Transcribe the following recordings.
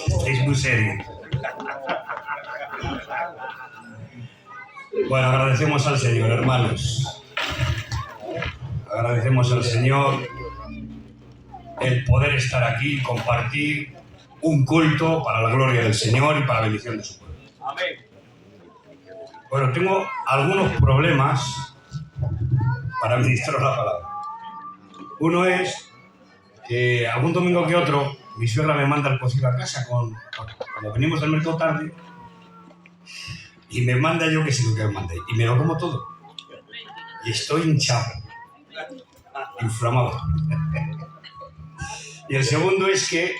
Estáis muy serios. Bueno, agradecemos al Señor, hermanos. Agradecemos al Señor el poder estar aquí y compartir un culto para la gloria del Señor y para la bendición de su pueblo. Amén. Bueno, tengo algunos problemas para ministrar la palabra. Uno es que algún domingo que otro mi suegra me manda el cocido a casa cuando venimos del mercado tarde y me manda yo que sé lo que me manda y me lo como todo y estoy hinchado, inflamado. Y el segundo es que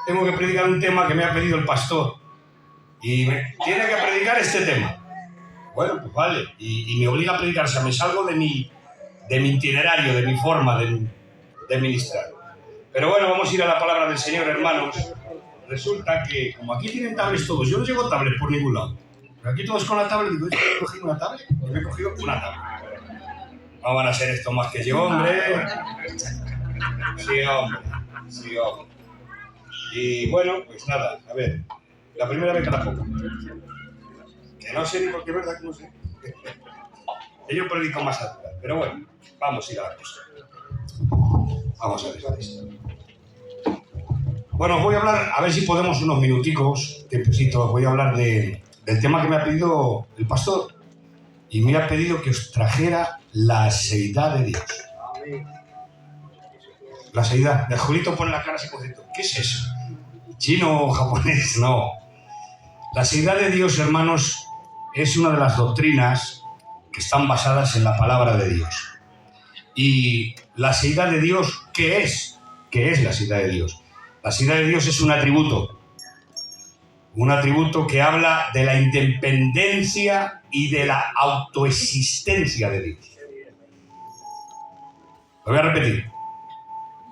tengo que predicar un tema que me ha pedido el pastor y me tiene que predicar este tema. Bueno, pues vale, y me obliga a predicar, o sea, me salgo de mi itinerario, de mi forma de ministrar. Pero bueno, vamos a ir a la palabra del Señor, hermanos. Resulta que, como aquí tienen tablets todos, yo no llevo tablets por ningún lado. Pero aquí todos con la tablet, digo, ¿yo he cogido una tablet? Yo me he cogido una tablet. No van a ser esto más que yo, hombre. Sí, hombre. Sí, hombre. Y bueno, pues nada, a ver. La primera vez que la pongo. Que no sé ni por qué, ¿verdad que no sé? Yo predico más natural. Pero bueno, vamos a ir a la cosa. Vamos a ver esto. Bueno, voy a hablar, a ver si podemos unos minuticos, tiempecitos, voy a hablar del tema que me ha pedido el pastor. Y me ha pedido que os trajera la seidad de Dios. La seidad. El Julito pone la cara así por dentro. ¿Qué es eso? ¿Chino o japonés? No. La seidad de Dios, hermanos, es una de las doctrinas que están basadas en la palabra de Dios. Y la seidad de Dios, ¿qué es? ¿Qué es la seidad de Dios? La seidad de Dios es un atributo que habla de la independencia y de la autoexistencia de Dios. Lo voy a repetir.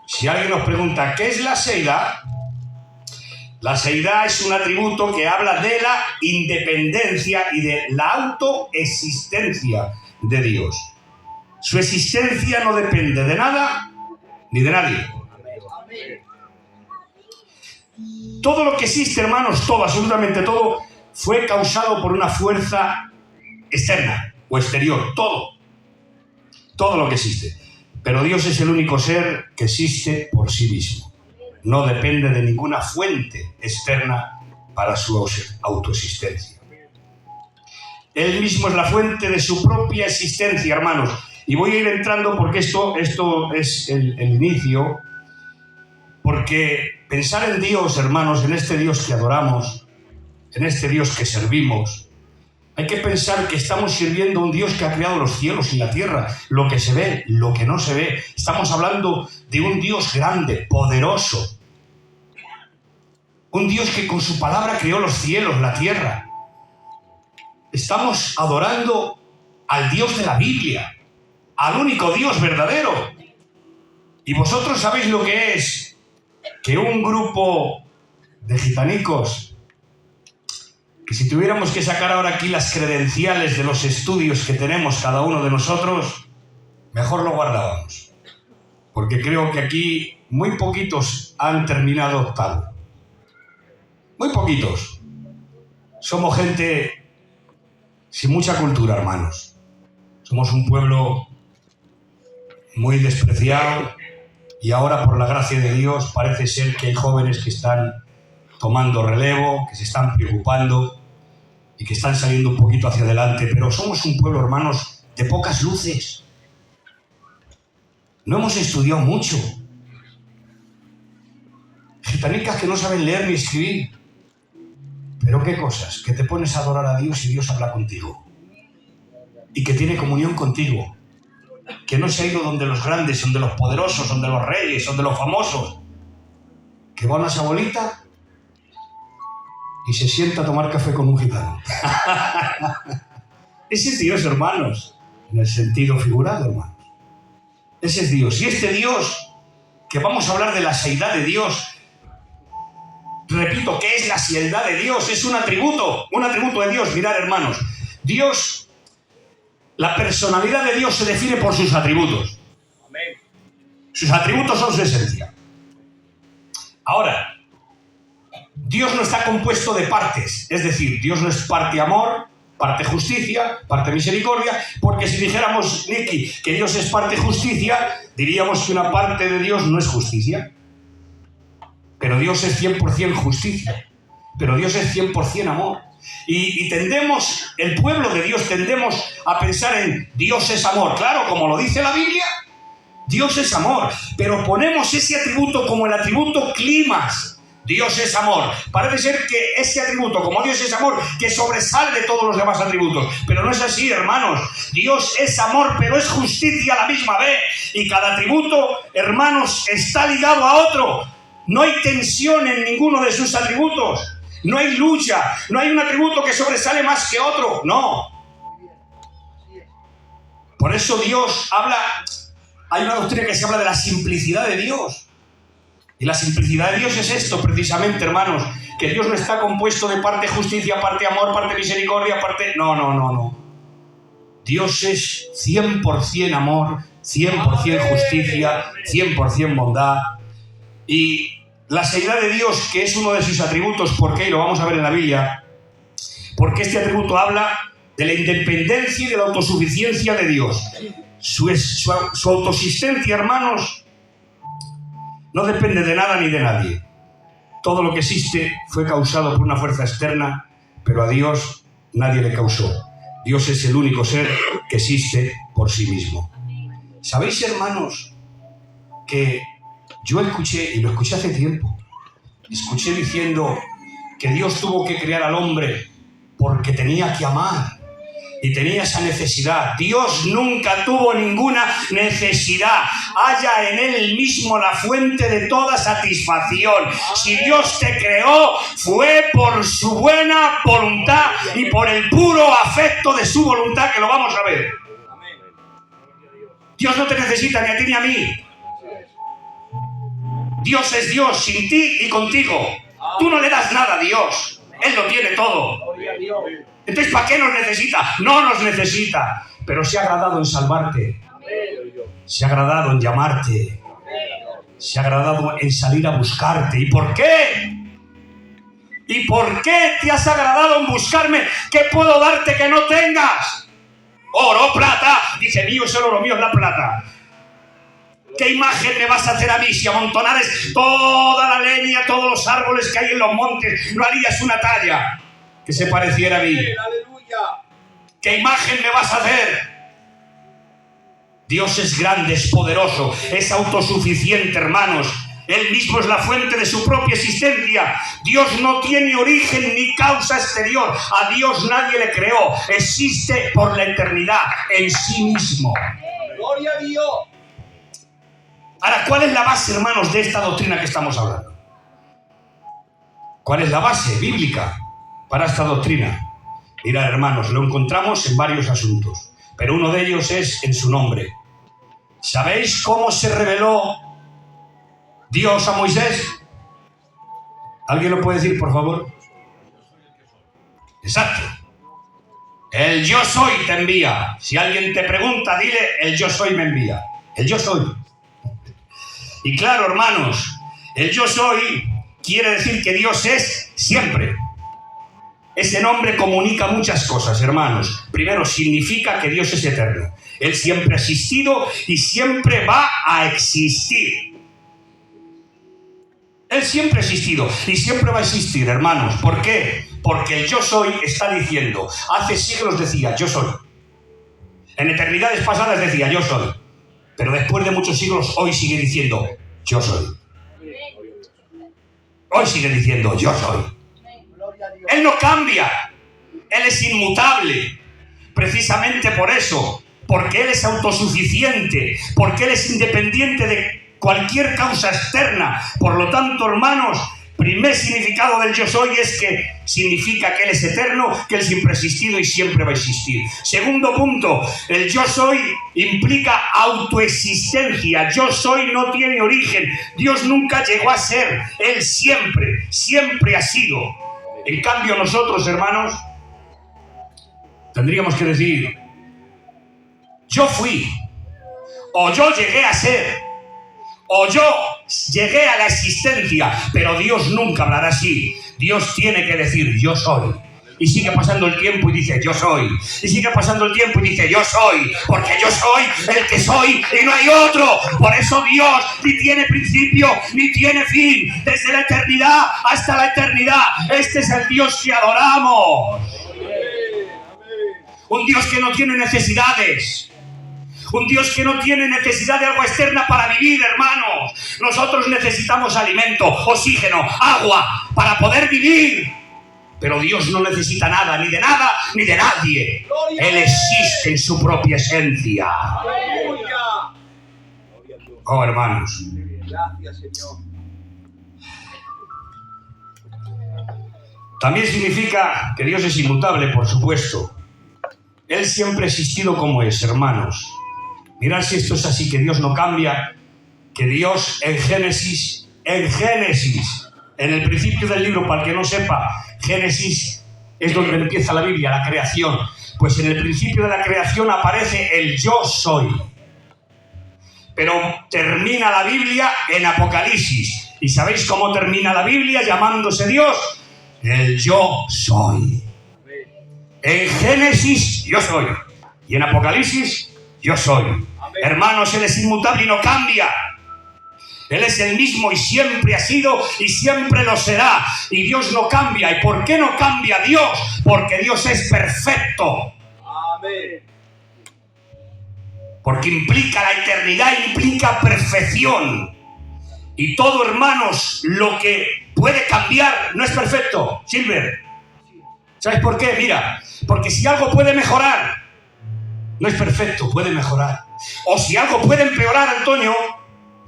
Si alguien nos pregunta, ¿qué es la seidad? La seidad es un atributo que habla de la independencia y de la autoexistencia de Dios. Su existencia no depende de nada ni de nadie. Todo lo que existe, hermanos, todo, absolutamente todo, fue causado por una fuerza externa o exterior. Todo lo que existe. Pero Dios es el único ser que existe por sí mismo. No depende de ninguna fuente externa para su autoexistencia. Él mismo es la fuente de su propia existencia, hermanos. Y voy a ir entrando porque esto es el inicio. Porque pensar en Dios, hermanos, en este Dios que adoramos, en este Dios que servimos, hay que pensar que estamos sirviendo a un Dios que ha creado los cielos y la tierra, lo que se ve, lo que no se ve. Estamos hablando de un Dios grande, poderoso. Un Dios que con su palabra creó los cielos, la tierra. Estamos adorando al Dios de la Biblia, al único Dios verdadero. Y vosotros sabéis lo que es que un grupo de gitanicos, que si tuviéramos que sacar ahora aquí las credenciales de los estudios que tenemos cada uno de nosotros, mejor lo guardábamos. Porque creo que aquí muy poquitos han terminado octavo. Muy poquitos. Somos gente sin mucha cultura, hermanos. Somos un pueblo muy despreciado y ahora, por la gracia de Dios, parece ser que hay jóvenes que están tomando relevo, que se están preocupando y que están saliendo un poquito hacia adelante. Pero somos un pueblo, hermanos, de pocas luces. No hemos estudiado mucho. Gitanicas que no saben leer ni escribir. Pero qué cosas, que te pones a adorar a Dios y Dios habla contigo. Y que tiene comunión contigo. Que no se ha ido donde los grandes, donde los poderosos, donde los reyes, donde los famosos. Que va a una sabolita y se sienta a tomar café con un gitano. Ese es Dios, hermanos. En el sentido figurado, hermanos. Ese es Dios. Y este Dios, que vamos a hablar de la seidad de Dios. Repito, ¿qué es la seidad de Dios? Es un atributo de Dios. Mirad, hermanos, Dios, la personalidad de Dios se define por sus atributos. Sus atributos son su esencia. Ahora, Dios no está compuesto de partes, es decir, Dios no es parte amor, parte justicia, parte misericordia, porque si dijéramos, Nicky, que Dios es parte justicia, diríamos que una parte de Dios no es justicia. Pero Dios es 100% justicia, pero Dios es 100% amor. Y tendemos, el pueblo de Dios, tendemos a pensar en Dios es amor. Claro, como lo dice la Biblia, Dios es amor, pero ponemos ese atributo como el atributo clímax. Dios es amor. Parece ser que ese atributo, como Dios es amor, que sobresale de todos los demás atributos. Pero no es así, hermanos. Dios es amor, pero es justicia a la misma vez. Y cada atributo, hermanos, está ligado a otro. No hay tensión en ninguno de sus atributos. No hay lucha. No hay un atributo que sobresale más que otro. No. Por eso Dios habla... Hay una doctrina que se habla de la simplicidad de Dios. Y la simplicidad de Dios es esto, precisamente, hermanos, que Dios no está compuesto de parte justicia, parte amor, parte misericordia, parte... No. Dios es 100% amor, 100% justicia, 100% bondad. Y la seriedad de Dios, que es uno de sus atributos, ¿por qué? Y lo vamos a ver en la Biblia. Porque este atributo habla de la independencia y de la autosuficiencia de Dios. Su autoexistencia, hermanos, no depende de nada ni de nadie. Todo lo que existe fue causado por una fuerza externa, pero a Dios nadie le causó. Dios es el único ser que existe por sí mismo. ¿Sabéis, hermanos, que yo escuché, y lo escuché hace tiempo, escuché diciendo que Dios tuvo que crear al hombre porque tenía que amar? Y tenía esa necesidad. Dios nunca tuvo ninguna necesidad. Haya en Él mismo la fuente de toda satisfacción. Si Dios te creó, fue por su buena voluntad y por el puro afecto de su voluntad, que lo vamos a ver. Dios no te necesita ni a ti ni a mí. Dios es Dios sin ti y contigo. Tú no le das nada a Dios. Él lo tiene todo. Entonces, ¿para qué nos necesita? No nos necesita, pero se ha agradado en salvarte, se ha agradado en llamarte, se ha agradado en salir a buscarte. ¿Y por qué? ¿Y por qué te has agradado en buscarme? ¿Qué puedo darte que no tengas? Oro, plata. Dice, mío es el oro, mío es la plata. ¿Qué imagen me vas a hacer a mí si amontonares toda la leña, todos los árboles que hay en los montes? No harías una talla que se pareciera a mí. ¿Qué imagen me vas a hacer? Dios es grande, es poderoso, es autosuficiente, hermanos. Él mismo es la fuente de su propia existencia. Dios no tiene origen ni causa exterior. A Dios nadie le creó. Existe por la eternidad en sí mismo. ¡Gloria a Dios! Ahora, ¿cuál es la base, hermanos, de esta doctrina que estamos hablando? ¿Cuál es la base bíblica para esta doctrina? Mirad, hermanos, lo encontramos en varios asuntos, pero uno de ellos es en su nombre. ¿Sabéis cómo se reveló Dios a Moisés? ¿Alguien lo puede decir, por favor? Exacto. El yo soy te envía. Si alguien te pregunta, dile, el yo soy me envía. El yo soy. Y claro, hermanos, el yo soy quiere decir que Dios es siempre. Ese nombre comunica muchas cosas, hermanos. Primero, significa que Dios es eterno. Él siempre ha existido y siempre va a existir. Él siempre ha existido y siempre va a existir, hermanos. ¿Por qué? Porque el yo soy está diciendo, hace siglos decía, yo soy. En eternidades pasadas decía, yo soy. Pero después de muchos siglos, hoy sigue diciendo, yo soy. Hoy sigue diciendo, yo soy. Él no cambia. Él es inmutable. Precisamente por eso. Porque Él es autosuficiente. Porque Él es independiente de cualquier causa externa. Por lo tanto, hermanos, primer significado del yo soy es que significa que Él es eterno, que Él siempre ha existido y siempre va a existir. Segundo punto, el yo soy implica autoexistencia. Yo soy no tiene origen. Dios nunca llegó a ser. Él siempre ha sido. En cambio nosotros, hermanos, tendríamos que decir, yo fui, o yo llegué a ser, o yo llegué a la existencia, pero Dios nunca hablará así. Dios tiene que decir, yo soy. Y sigue pasando el tiempo y dice, yo soy. Y sigue pasando el tiempo y dice, yo soy. Porque yo soy el que soy y no hay otro. Por eso Dios ni tiene principio ni tiene fin. Desde la eternidad hasta la eternidad. Este es el Dios que adoramos. Un Dios que no tiene necesidades. Un Dios que no tiene necesidad de algo externa para vivir, hermanos. Nosotros necesitamos alimento, oxígeno, agua para poder vivir. Pero Dios no necesita nada, ni de nadie. Él existe en su propia esencia. Oh, hermanos. Gracias, Señor. También significa que Dios es inmutable, por supuesto. Él siempre ha existido como es, hermanos. Mirad si esto es así, que Dios no cambia, que Dios en Génesis, en el principio del libro, para el que no sepa, Génesis es donde empieza la Biblia, la creación. Pues en el principio de la creación aparece el yo soy. Pero termina la Biblia en Apocalipsis. ¿Y sabéis cómo termina la Biblia llamándose Dios? El yo soy. En Génesis, yo soy. Y en Apocalipsis, yo soy. Hermanos, Él es inmutable y no cambia. Él es el mismo y siempre ha sido y siempre lo será. Y Dios no cambia. ¿Y por qué no cambia Dios? Porque Dios es perfecto. Amén. Porque implica la eternidad, implica perfección. Y todo, hermanos, lo que puede cambiar no es perfecto. Silver, ¿sabes por qué? Mira, porque si algo puede mejorar, no es perfecto, puede mejorar. O si algo puede empeorar, Antonio,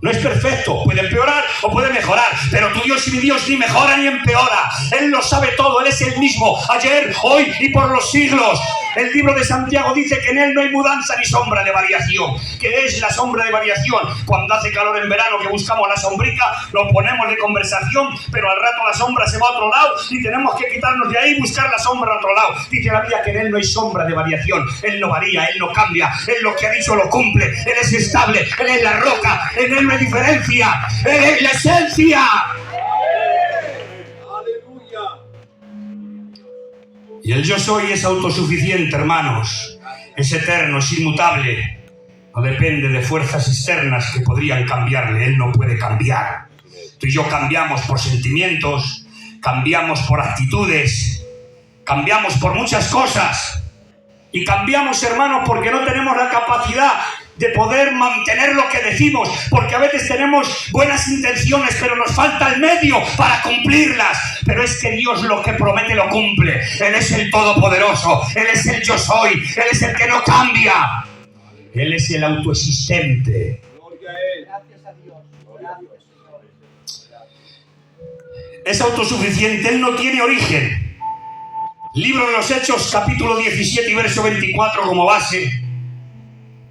no es perfecto, puede empeorar o puede mejorar, pero tu Dios y mi Dios ni mejora ni empeora. Él lo sabe todo, Él es el mismo, ayer, hoy y por los siglos. El libro de Santiago dice que en Él no hay mudanza ni sombra de variación. ¿Qué es la sombra de variación? Cuando hace calor en verano, que buscamos la sombrica, lo ponemos de conversación, pero al rato la sombra se va a otro lado y tenemos que quitarnos de ahí y buscar la sombra a otro lado. Dice la Biblia que en Él no hay sombra de variación. Él no varía, Él no cambia, Él lo que ha dicho lo cumple. Él es estable, Él es la roca, en Él no hay diferencia, Él es la esencia. Y el yo soy es autosuficiente, hermanos. Es eterno, es inmutable. No depende de fuerzas externas que podrían cambiarle. Él no puede cambiar. Tú y yo cambiamos por sentimientos, cambiamos por actitudes, cambiamos por muchas cosas. Y cambiamos, hermanos, porque no tenemos la capacidad de poder mantener lo que decimos, porque a veces tenemos buenas intenciones, pero nos falta el medio para cumplirlas. Pero es que Dios lo que promete lo cumple. Él es el Todopoderoso, Él es el yo soy, Él es el que no cambia, Él es el autoexistente. Gracias a Dios. Es autosuficiente, Él no tiene origen. Libro de los Hechos, capítulo 17 y verso 24 como base.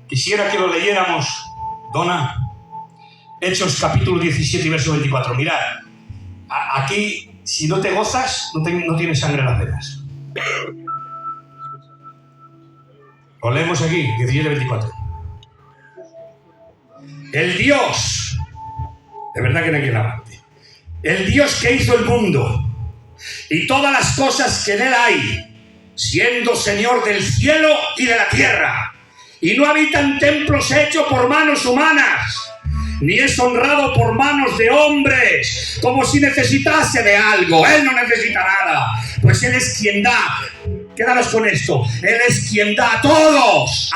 Quisiera que lo leyéramos, Donna. Hechos, capítulo 17 y verso 24. Mirad, aquí, si no te gozas, no tienes sangre en las venas. Lo leemos aquí, 17 y 24. El Dios, de verdad que no hay quien aguante. El Dios que hizo el mundo y todas las cosas que en él hay, siendo Señor del cielo y de la tierra, y no habita en templos hechos por manos humanas, ni es honrado por manos de hombres, como si necesitase de algo. Él no necesita nada, pues Él es quien da. Quédanos con esto. Él es quien da a todos,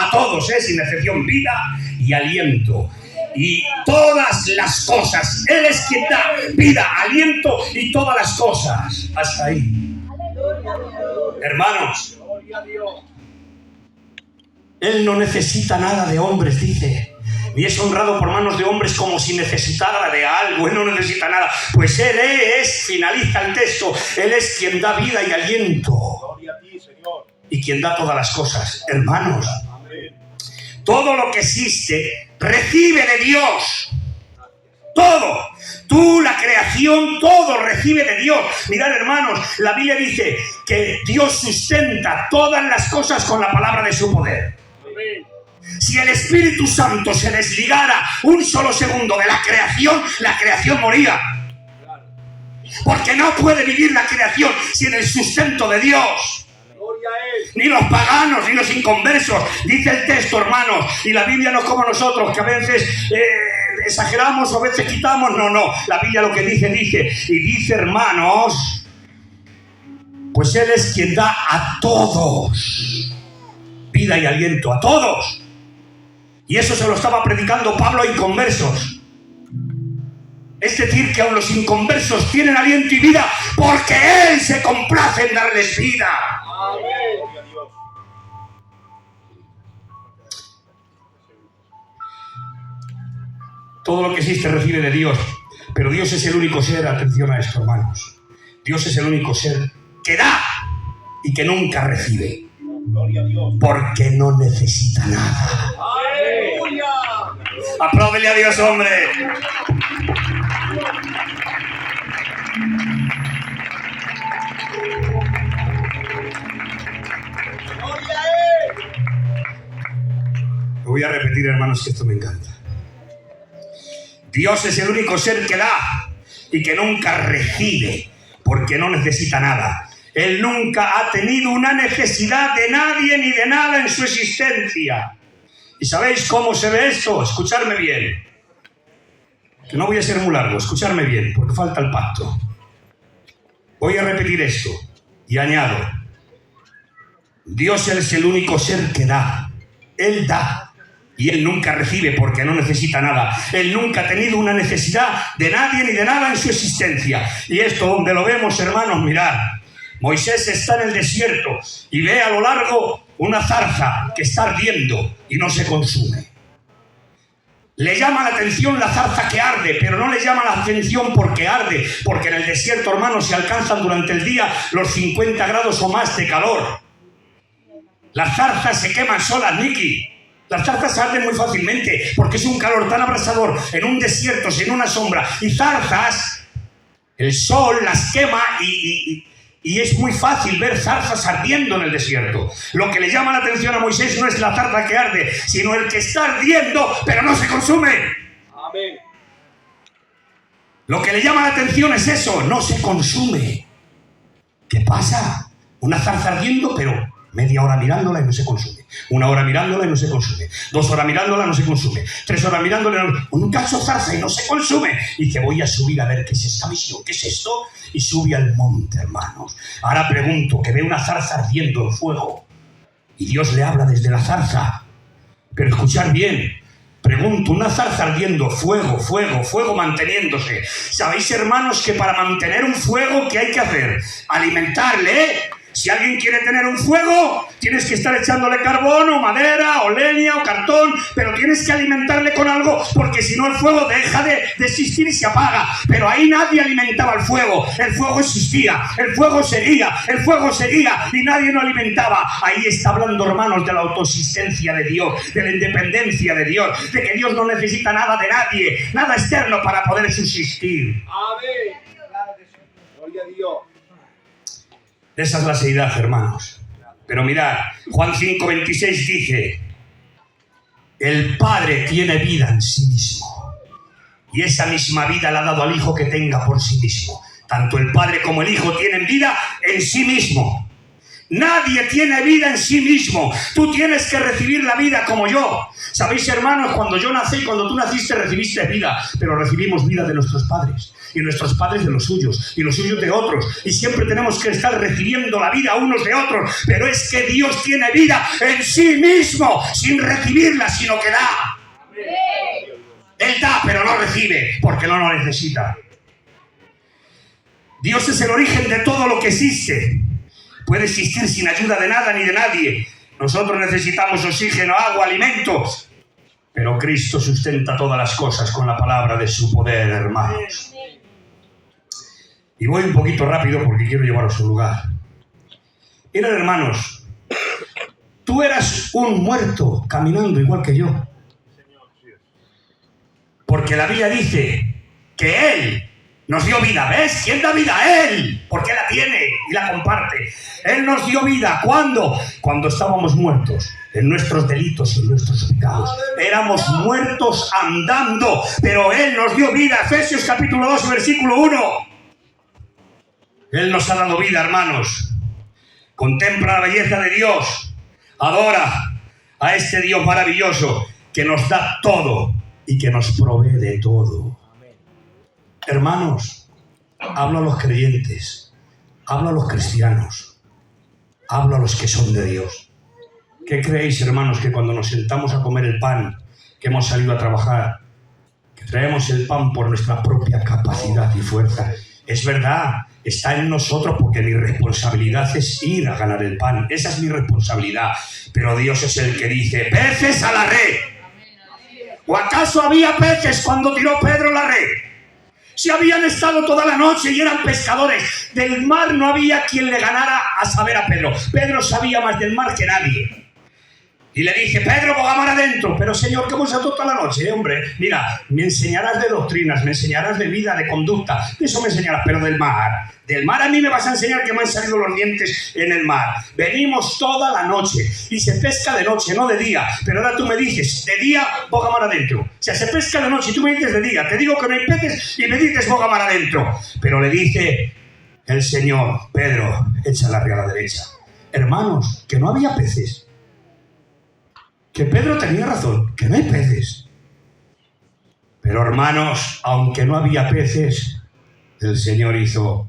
sin excepción, vida y aliento. Y todas las cosas. Él es quien da vida, aliento y todas las cosas. Hasta ahí. Hermanos, Él no necesita nada de hombres, dice. Ni es honrado por manos de hombres como si necesitara de algo. Él no necesita nada. Pues Él es, finaliza el texto, Él es quien da vida y aliento. Gloria a ti, Señor. Y quien da todas las cosas. Hermanos, todo lo que existe recibe de Dios. Todo. Tú, la creación, todo recibe de Dios. Mirad, hermanos, la Biblia dice que Dios sustenta todas las cosas con la palabra de su poder. Si el Espíritu Santo se desligara un solo segundo de la creación moría. Porque no puede vivir la creación sin el sustento de Dios. Gloria a Él. Ni los paganos, ni los inconversos. Dice el texto, hermanos, y la Biblia no es como nosotros, que a veces exageramos o a veces quitamos. No, la Biblia lo que dice. Y dice, hermanos, pues Él es quien da a todos vida y aliento, a todos. Y eso se lo estaba predicando Pablo a inconversos. Es decir, que aun los inconversos tienen aliento y vida porque Él se complace en darles vida. Amén. Gloria a Dios. Todo lo que existe recibe de Dios, pero Dios es el único ser, atención a esto, hermanos. Dios es el único ser que da y que nunca recibe, Gloria a Dios. porque no necesita nada. Aleluya. Apláudele a Dios, hombre. Gloria a Él. Lo voy a repetir, hermanos, que esto me encanta. Dios es el único ser que da y que nunca recibe, porque no necesita nada. Él nunca ha tenido una necesidad de nadie ni de nada en su existencia. ¿Y sabéis cómo se ve esto? Escuchadme bien. Que no voy a ser muy largo, escuchadme bien, porque falta el pacto. Voy a repetir esto y añado. Dios es el único ser que da. Él da. Y Él nunca recibe porque no necesita nada. Él nunca ha tenido una necesidad de nadie ni de nada en su existencia. Y esto donde lo vemos, hermanos, mirad. Moisés está en el desierto y ve a lo largo una zarza que está ardiendo y no se consume. Le llama la atención la zarza que arde, pero no le llama la atención porque arde, porque en el desierto, hermanos, se alcanzan durante el día los 50 grados o más de calor. Las zarzas se queman solas, Nicky. Las zarzas arden muy fácilmente porque es un calor tan abrasador en un desierto sin una sombra. Y zarzas, el sol las quema y es muy fácil ver zarzas ardiendo en el desierto. Lo que le llama la atención a Moisés no es la zarza que arde, sino el que está ardiendo pero no se consume. Amén. Lo que le llama la atención es eso, no se consume. ¿Qué pasa? Una zarza ardiendo, pero media hora mirándola y no se consume. 1 hora mirándola y no se consume. 2 horas mirándola y no se consume. 3 horas mirándola y no... Un cacho zarza y no se consume. Y dice, voy a subir a ver qué es esta visión, qué es esto. Y sube al monte, hermanos. Ahora pregunto, que ve una zarza ardiendo en fuego. Y Dios le habla desde la zarza. Pero escuchar bien. Pregunto, una zarza ardiendo, fuego, fuego, fuego manteniéndose. ¿Sabéis, hermanos, que para mantener un fuego, ¿qué hay que hacer? Alimentarle, ¿eh? Si alguien quiere tener un fuego, tienes que estar echándole carbón o madera o leña o cartón, pero tienes que alimentarle con algo porque si no el fuego deja de existir y se apaga. Pero ahí nadie alimentaba el fuego existía, el fuego seguía y nadie lo alimentaba. Ahí está hablando, hermanos, de la autoexistencia de Dios, de la independencia de Dios, de que Dios no necesita nada de nadie, nada externo para poder subsistir. Amén. Gloria a Dios. Esa es la seidad, hermanos. Pero mirad, Juan 5:26 dice, el Padre tiene vida en sí mismo y esa misma vida le ha dado al Hijo que tenga por sí mismo. Tanto el Padre como el Hijo tienen vida en sí mismo. Nadie tiene vida en sí mismo. Tú tienes que recibir la vida como yo. Sabéis, hermanos, cuando yo nací, cuando tú naciste, recibiste vida, pero recibimos vida de nuestros padres. Y nuestros padres de los suyos, y los suyos de otros. Y siempre tenemos que estar recibiendo la vida unos de otros. Pero es que Dios tiene vida en sí mismo, sin recibirla, sino que da. Él da, pero no recibe, porque no lo necesita. Dios es el origen de todo lo que existe. Puede existir sin ayuda de nada ni de nadie. Nosotros necesitamos oxígeno, agua, alimentos. Pero Cristo sustenta todas las cosas con la palabra de su poder, hermanos. Y voy un poquito rápido porque quiero llevaros a un lugar. Mirad, hermanos, tú eras un muerto caminando igual que yo. Porque la Biblia dice que Él nos dio vida. ¿Ves? ¿Quién da vida? Él. Porque la tiene y la comparte. Él nos dio vida. ¿Cuándo? Cuando estábamos muertos en nuestros delitos y en nuestros pecados. Éramos muertos andando, pero Él nos dio vida. Efesios capítulo 2, versículo 1. Él nos ha dado vida, hermanos. Contempla la belleza de Dios. Adora a este Dios maravilloso que nos da todo y que nos provee de todo. Hermanos, hablo a los creyentes, hablo a los cristianos, hablo a los que son de Dios. ¿Qué creéis, hermanos, que cuando nos sentamos a comer el pan, que hemos salido a trabajar, que traemos el pan por nuestra propia capacidad y fuerza? Es verdad, está en nosotros, porque mi responsabilidad es ir a ganar el pan. Esa es mi responsabilidad. Pero Dios es el que dice, peces a la red. ¿O acaso había peces cuando tiró Pedro la red? Si habían estado toda la noche y eran pescadores, del mar no había quien le ganara a saber a Pedro. Pedro sabía más del mar que nadie. Y le dije, Pedro, boga mar adentro. Pero Señor, ¿qué hemos estado toda la noche, hombre? Mira, me enseñarás de doctrinas, me enseñarás de vida, de conducta. De eso me enseñarás, pero del mar a mí me vas a enseñar que me han salido los dientes en el mar. Venimos toda la noche y se pesca de noche, no de día. Pero ahora tú me dices, de día, boga mar adentro. O sea, se pesca de noche y tú me dices de día. Te digo que no hay peces y me dices boga mar adentro. Pero le dice el Señor, Pedro, echa la red a la derecha. Hermanos, que no había peces. Que Pedro tenía razón, que no hay peces. Pero hermanos, aunque no había peces, el Señor hizo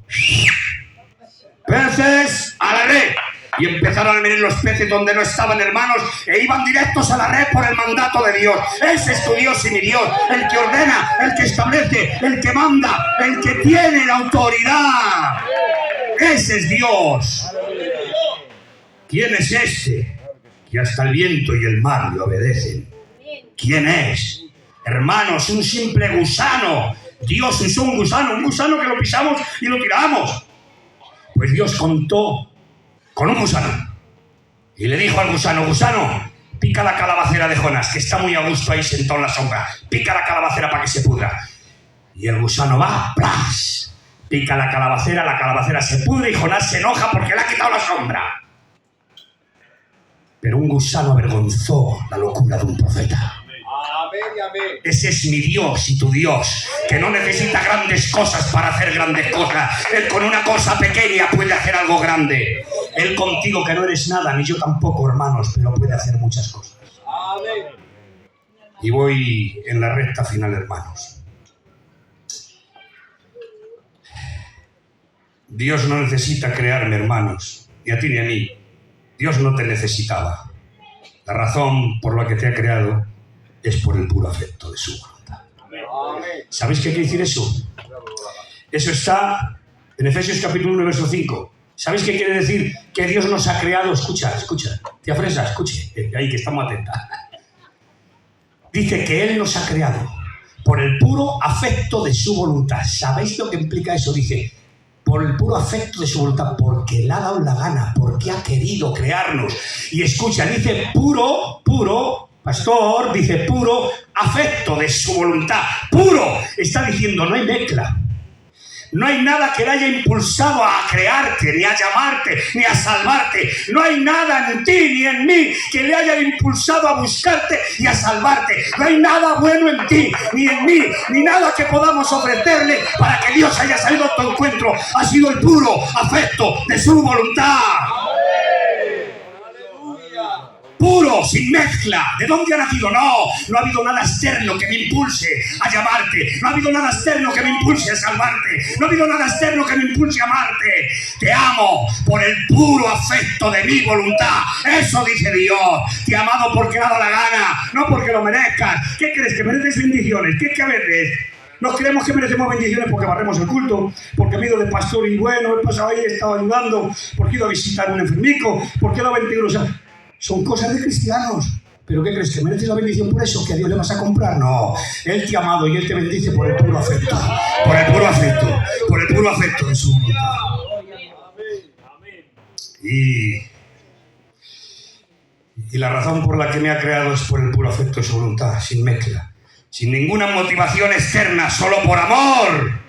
peces a la red. Y empezaron a venir los peces donde no estaban, hermanos, e iban directos a la red por el mandato de Dios. Ese es tu Dios y mi Dios, el que ordena, el que establece, el que manda, el que tiene la autoridad. Ese es Dios. ¿Quién es este? Que hasta el viento y el mar le obedecen. ¿Quién es? Hermanos, un simple gusano. Dios usó un gusano que lo pisamos y lo tiramos. Pues Dios contó con un gusano y le dijo al gusano, gusano, pica la calabacera de Jonás, que está muy a gusto ahí sentado en la sombra. Pica la calabacera para que se pudra. Y el gusano va, ¡plas! Pica la calabacera se pudre y Jonás se enoja porque le ha quitado la sombra. Pero un gusano avergonzó la locura de un profeta. Amén y amén. Ese es mi Dios y tu Dios, que no necesita grandes cosas para hacer grandes cosas. Él con una cosa pequeña puede hacer algo grande. Él contigo, que no eres nada, ni yo tampoco, hermanos, pero puede hacer muchas cosas. Amén. Y voy en la recta final, hermanos. Dios no necesita crearme, hermanos, ni a ti ni a mí. Dios no te necesitaba. La razón por la que te ha creado es por el puro afecto de su voluntad. ¿Sabéis qué quiere decir eso? Eso está en Efesios capítulo 1, verso 5. ¿Sabéis qué quiere decir? Que Dios nos ha creado. Escucha, tía Fresa, escuche, ahí que estamos atentas. Dice que Él nos ha creado por el puro afecto de su voluntad. ¿Sabéis lo que implica eso? Dice, por el puro afecto de su voluntad, porque le ha dado la gana, porque ha querido crearnos. Y escucha, dice puro, pastor, dice puro afecto de su voluntad. Puro, está diciendo, no hay mezcla. No hay nada que le haya impulsado a crearte, ni a llamarte, ni a salvarte. No hay nada en ti ni en mí que le haya impulsado a buscarte y a salvarte. No hay nada bueno en ti, ni en mí, ni nada que podamos ofrecerle para que Dios haya salido a tu encuentro. Ha sido el puro afecto de su voluntad. Puro, sin mezcla. ¿De dónde ha nacido? No ha habido nada externo que me impulse a llamarte. No ha habido nada externo que me impulse a salvarte. No ha habido nada externo que me impulse a amarte. Te amo por el puro afecto de mi voluntad. Eso dice Dios. Te he amado porque he dado la gana, no porque lo merezcas. ¿Qué crees? ¿Que mereces bendiciones? ¿Qué a veces? Nos creemos que merecemos bendiciones porque barremos el culto, porque he ido de pastor y bueno, he pasado ahí, he estado ayudando, porque he ido a visitar a un enfermico, porque he dado 20 euros. Son cosas de cristianos. ¿Pero qué crees? ¿Que mereces la bendición por eso? ¿Que a Dios le vas a comprar? No. Él te ha amado y Él te bendice por el puro afecto. Por el puro afecto. Por el puro afecto de su voluntad. Y la razón por la que me ha creado es por el puro afecto de su voluntad, sin mezcla. Sin ninguna motivación externa, solo por amor.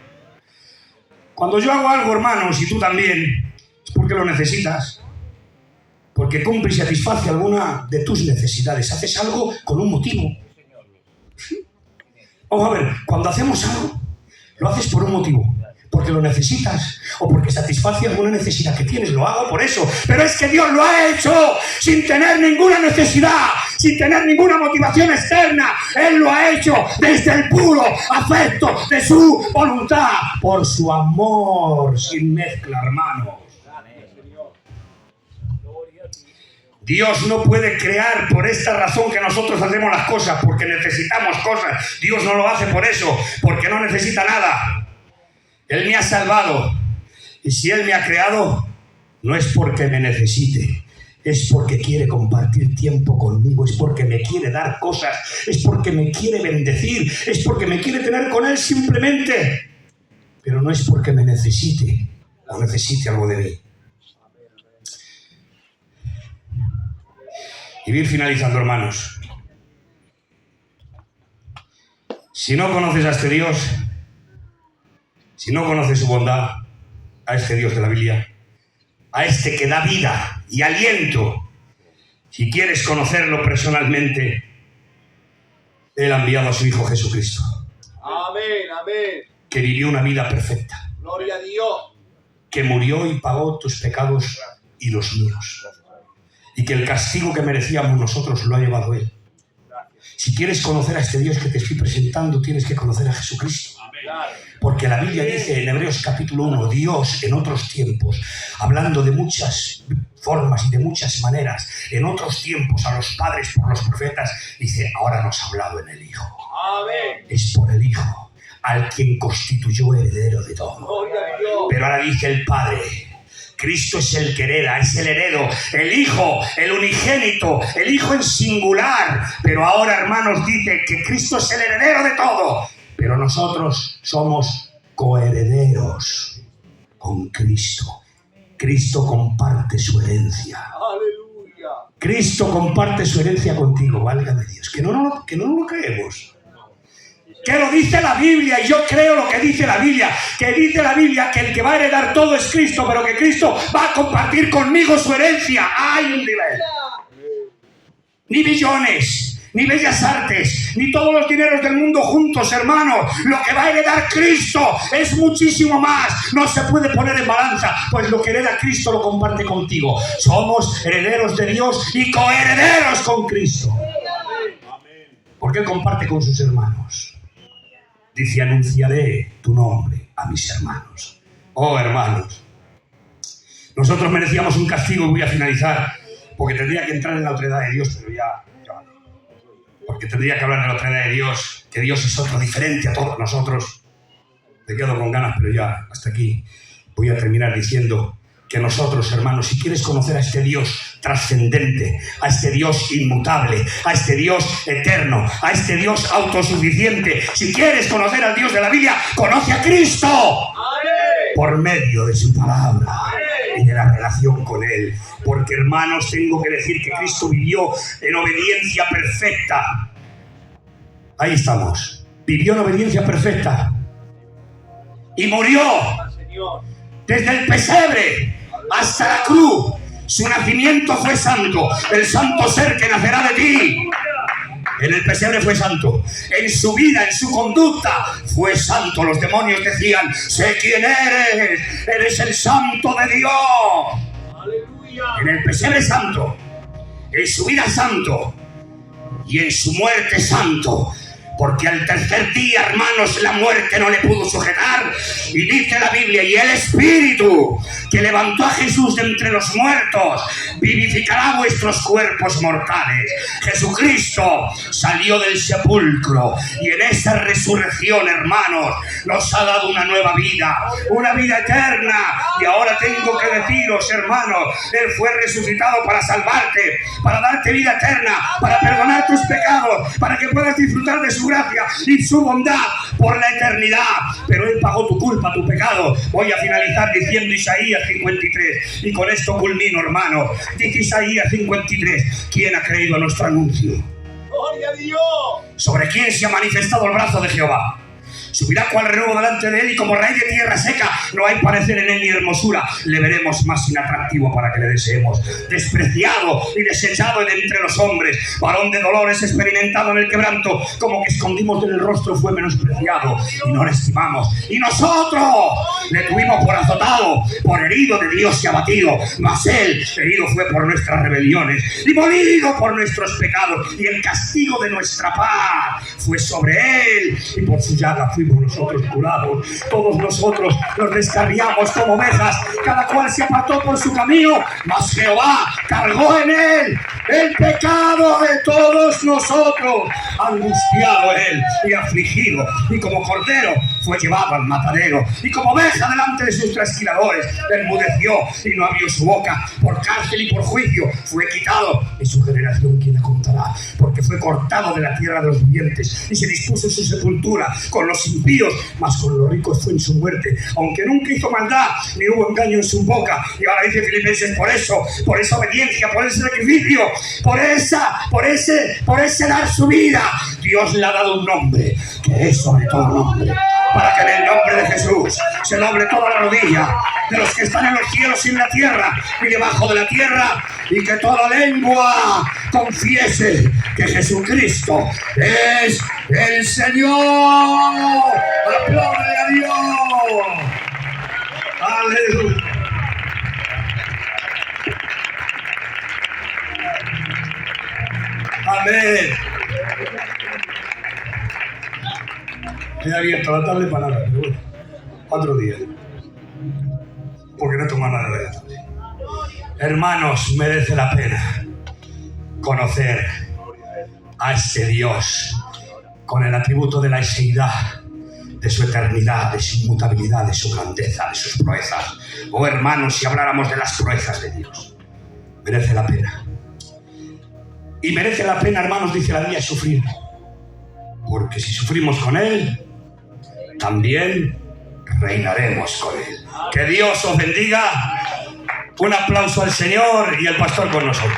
Cuando yo hago algo, hermanos, y tú también, es porque lo necesitas. porque cumple y satisface alguna de tus necesidades. Haces algo con un motivo. Vamos a ver, cuando hacemos algo, lo haces por un motivo. Porque lo necesitas o porque satisface alguna necesidad que tienes. Lo hago por eso. Pero es que Dios lo ha hecho sin tener ninguna necesidad, sin tener ninguna motivación externa. Él lo ha hecho desde el puro afecto de su voluntad, por su amor sin mezcla, hermanos. Dios no puede crear por esta razón que nosotros hacemos las cosas, porque necesitamos cosas. Dios no lo hace por eso, porque no necesita nada. Él me ha salvado, y si Él me ha creado, no es porque me necesite, es porque quiere compartir tiempo conmigo, es porque me quiere dar cosas, es porque me quiere bendecir, es porque me quiere tener con Él simplemente, pero no es porque me necesite o necesite algo de mí. Y voy a ir finalizando, hermanos. Si no conoces a este Dios, si no conoces su bondad, a este Dios de la Biblia, a este que da vida y aliento, si quieres conocerlo personalmente, Él ha enviado a su Hijo Jesucristo. Amén, amén. Que vivió una vida perfecta. Gloria a Dios. Que murió y pagó tus pecados y los míos. Y que el castigo que merecíamos nosotros lo ha llevado Él. Si quieres conocer a este Dios que te estoy presentando, tienes que conocer a Jesucristo. Porque la Biblia dice en Hebreos capítulo 1, Dios en otros tiempos, hablando de muchas formas y de muchas maneras, en otros tiempos a los padres por los profetas, dice, ahora nos ha hablado en el Hijo. Amén. Es por el Hijo, al quien constituyó heredero de todo. Gloria a Dios. Pero ahora dice el Padre, Cristo es el que hereda, es el heredo, el Hijo, el unigénito, el Hijo en singular. Pero ahora, hermanos, dice que Cristo es el heredero de todo. Pero nosotros somos coherederos con Cristo. Cristo comparte su herencia. Aleluya. Cristo comparte su herencia contigo, válgame Dios. Que no lo creemos. Que lo dice la Biblia, y yo creo lo que dice la Biblia. Que dice la Biblia que el que va a heredar todo es Cristo, pero que Cristo va a compartir conmigo su herencia. ¡Hay un nivel! Ni billones, ni bellas artes, ni todos los dineros del mundo juntos, hermanos. Lo que va a heredar Cristo es muchísimo más. No se puede poner en balanza, pues lo que hereda Cristo lo comparte contigo. Somos herederos de Dios y coherederos con Cristo. Porque Él comparte con sus hermanos. Dice, anunciaré tu nombre a mis hermanos. Oh, hermanos. Nosotros merecíamos un castigo, y voy a finalizar, porque tendría que entrar en la otredad de Dios, pero ya. Porque tendría que hablar de la otredad de Dios, que Dios es otro diferente a todos nosotros. Me quedo con ganas, pero ya, hasta aquí. Voy a terminar diciendo que nosotros, hermanos, si quieres conocer a este Dios trascendente, a este Dios inmutable, a este Dios eterno, a este Dios autosuficiente, si quieres conocer al Dios de la Biblia, conoce a Cristo. Amén. Por medio de su palabra. Amén. Y de la relación con Él. Porque, hermanos, tengo que decir que Cristo vivió en obediencia perfecta. Ahí estamos. Vivió en obediencia perfecta. Y murió. Señor. Desde el pesebre hasta la cruz, su nacimiento fue santo. El santo ser que nacerá de ti. En el pesebre fue santo. En su vida, en su conducta, fue santo. Los demonios decían, sé quién eres. Eres el santo de Dios. Aleluya. En el pesebre santo. En su vida santo. Y en su muerte santo. Porque al tercer día, hermanos, la muerte no le pudo sujetar. Y dice la Biblia, y el Espíritu que levantó a Jesús de entre los muertos vivificará vuestros cuerpos mortales. Jesucristo salió del sepulcro y en esa resurrección, hermanos, nos ha dado una nueva vida, una vida eterna. Y ahora tengo que deciros, hermanos, Él fue resucitado para salvarte, para darte vida eterna, para perdonar tus pecados, para que puedas disfrutar de su gracia y su bondad por la eternidad. Pero Él pagó tu culpa, tu pecado. Voy a finalizar diciendo Isaías 53 y con esto culmino, hermano. Dice Isaías 53, ¿quién ha creído a nuestro anuncio? Gloria a Dios. ¿Sobre quién se ha manifestado el brazo de Jehová? Subirá cual renuevo delante de él, y como raíz de tierra seca, no hay parecer en él ni hermosura. Le veremos más inatractivo para que le deseemos. Despreciado y desechado de entre los hombres, varón de dolores, experimentado en el quebranto, como que escondimos del rostro, fue menospreciado y no le estimamos. Y nosotros le tuvimos por azotado, por herido de Dios y abatido. Mas él herido fue por nuestras rebeliones y molido por nuestros pecados, y el castigo de nuestra paz fue sobre él, y por su llaga fuimos nosotros curados. Todos nosotros nos descarriamos como ovejas, cada cual se apartó por su camino, mas Jehová cargó en él el pecado de todos nosotros. Angustiado él y afligido, y como cordero fue llevado al matadero, y como oveja delante de sus trasquiladores enmudeció y no abrió su boca. Por cárcel y por juicio fue quitado, y su generación quién la contará, porque fue cortado de la tierra de los vivientes, y se dispuso su sepultura con los impíos, mas con los ricos fue en su muerte, aunque nunca hizo maldad ni hubo engaño en su boca. Y ahora dice Filipenses, por esa obediencia, por ese sacrificio, por ese dar su vida, Dios le ha dado un nombre que es sobre todo nombre, para que en el nombre de Jesús se doble toda la rodilla de los que están en los cielos y en la tierra y debajo de la tierra, y que toda lengua confiese que Jesucristo es el Señor. ¡Apláudele a Dios! ¡Aleluya! ¡Amén! He abierto la tarde para nada, pero bueno, 4 días. Porque no he tomado nada de la tarde. Hermanos, merece la pena conocer a este Dios con el atributo de la eseidad, de su eternidad, de su inmutabilidad, de su grandeza, de sus proezas. Oh hermanos, si habláramos de las proezas de Dios, merece la pena. Y merece la pena, hermanos, dice la Biblia, sufrir. Porque si sufrimos con Él, también reinaremos con Él. Que Dios os bendiga. Un aplauso al Señor y al pastor con nosotros.